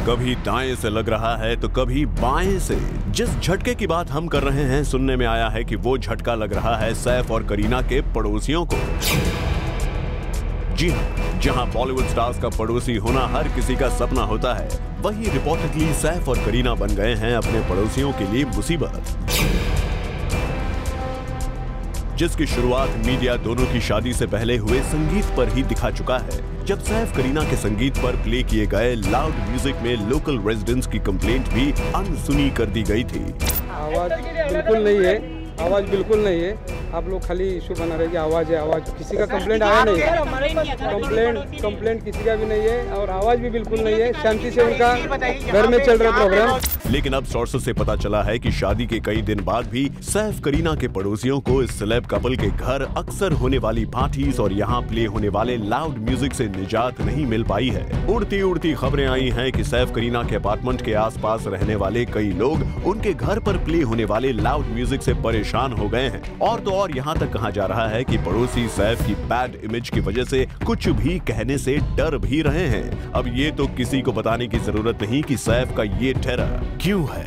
कभी दाएं से लग रहा है तो कभी बाएं से। जिस झटके की बात हम कर रहे हैं, सुनने में आया है कि वो झटका लग रहा है सैफ और करीना के पड़ोसियों को। जी हाँ, जहां बॉलीवुड स्टार्स का पड़ोसी होना हर किसी का सपना होता है, वहीं रिपोर्टेडली सैफ और करीना बन गए हैं अपने पड़ोसियों के लिए मुसीबत, जिसकी शुरुआत मीडिया दोनों की शादी से पहले हुए संगीत पर ही दिखा चुका है, जब सैफ करीना के संगीत पर प्ले किए गए लाउड म्यूजिक में लोकल रेजिडेंट्स की कंप्लेंट भी अनसुनी कर दी गई थी। आवाज बिल्कुल नहीं है, आवाज बिल्कुल नहीं है। आप लोग खाली इशू बना रहे कि आवाज है, आवाज। किसी का कंप्लेंट आया नहीं है, कंप्लेंट किसी का भी नहीं है और आवाज भी बिल्कुल नहीं है। शांति से उनका घर में चल रहा प्रोग्राम। लेकिन अब सोर्सेस से पता चला है कि शादी के कई दिन बाद भी सैफ करीना के पड़ोसियों को इस सेलेब कपल के घर अक्सर होने वाली पार्टीज और यहाँ प्ले होने वाले लाउड म्यूजिक से निजात नहीं मिल पाई है। उड़ती उड़ती खबरें आई हैं कि सैफ करीना के अपार्टमेंट के आसपास रहने वाले कई लोग उनके घर पर प्ले होने वाले लाउड म्यूजिक से परेशान हो गए हैं। और यहाँ तक कहा जा रहा है कि पड़ोसी सैफ की बैड इमेज की वजह से कुछ भी कहने से डर भी रहे हैं। अब ये तो किसी को बताने की जरूरत नहीं कि सैफ का ये टेरर क्यों है।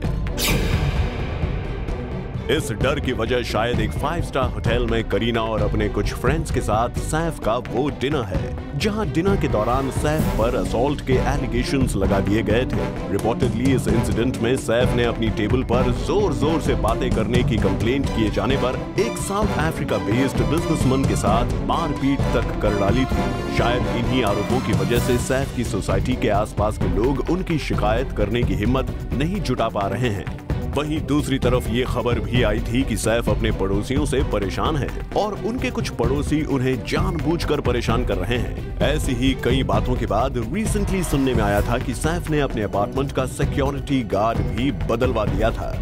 इस डर की वजह शायद एक 5 स्टार होटल में करीना और अपने कुछ फ्रेंड्स के साथ सैफ का वो डिनर है, जहां डिनर के दौरान सैफ पर असॉल्ट के एलिगेशंस लगा दिए गए थे। रिपोर्टेडली इस इंसिडेंट में सैफ ने अपनी टेबल पर जोर जोर से बातें करने की कंप्लेंट किए जाने पर एक साउथ अफ्रीका बेस्ड बिजनेसमैन के साथ मारपीट तक कर डाली थी। शायद इन्हीं आरोपों की वजह से सैफ की सोसाइटी के आसपास के लोग उनकी शिकायत करने की हिम्मत नहीं जुटा पा रहे हैं। वहीं दूसरी तरफ ये खबर भी आई थी कि सैफ अपने पड़ोसियों से परेशान है और उनके कुछ पड़ोसी उन्हें जानबूझकर परेशान कर रहे हैं। ऐसी ही कई बातों के बाद रिसेंटली सुनने में आया था कि सैफ ने अपने अपार्टमेंट का सिक्योरिटी गार्ड भी बदलवा दिया था।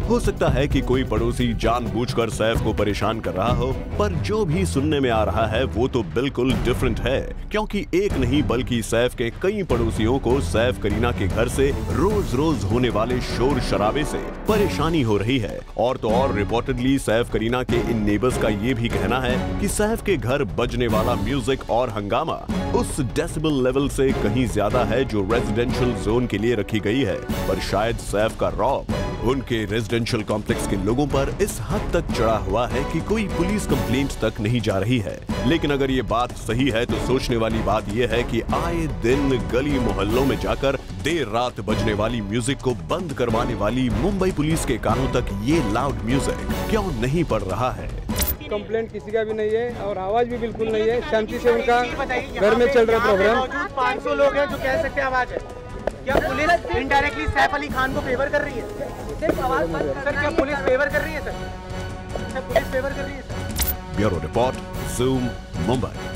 हो सकता है कि कोई पड़ोसी जानबूझकर सैफ को परेशान कर रहा हो, पर जो भी सुनने में आ रहा है वो तो बिल्कुल डिफरेंट है, क्योंकि एक नहीं बल्कि सैफ के कई पड़ोसियों को सैफ करीना के घर से रोज रोज होने वाले शोर शराबे से परेशानी हो रही है। और तो और रिपोर्टेडली सैफ करीना के इन नेबर्स का ये भी कहना है कि सैफ के घर बजने वाला म्यूजिक और हंगामा उस डेसिबल लेवल से कहीं ज्यादा है जो रेजिडेंशियल जोन के लिए रखी गई है। पर शायद सैफ का रौब उनके रेजिडेंशियल कॉम्प्लेक्स के लोगों पर इस हद तक चढ़ा हुआ है कि कोई पुलिस कंप्लेंट तक नहीं जा रही है। लेकिन अगर ये बात सही है तो सोचने वाली बात ये है कि आए दिन गली मोहल्लों में जाकर देर रात बजने वाली म्यूजिक को बंद करवाने वाली मुंबई पुलिस के कानों तक ये लाउड म्यूजिक क्यों नहीं पड़ रहा है। कंप्लेंट किसी का भी नहीं है और आवाज भी बिल्कुल नहीं है। शांति से उनका घर में चल रहा प्रोग्राम। 500 लोग हैं जो कह सकते हैं आवाज है। क्या पुलिस इनडायरेक्टली सैफ अली खान को फेवर कर रही है? सर क्या पुलिस फेवर कर रही है? सर पुलिस फेवर कर रही है? Bureau report, zoom, Mumbai.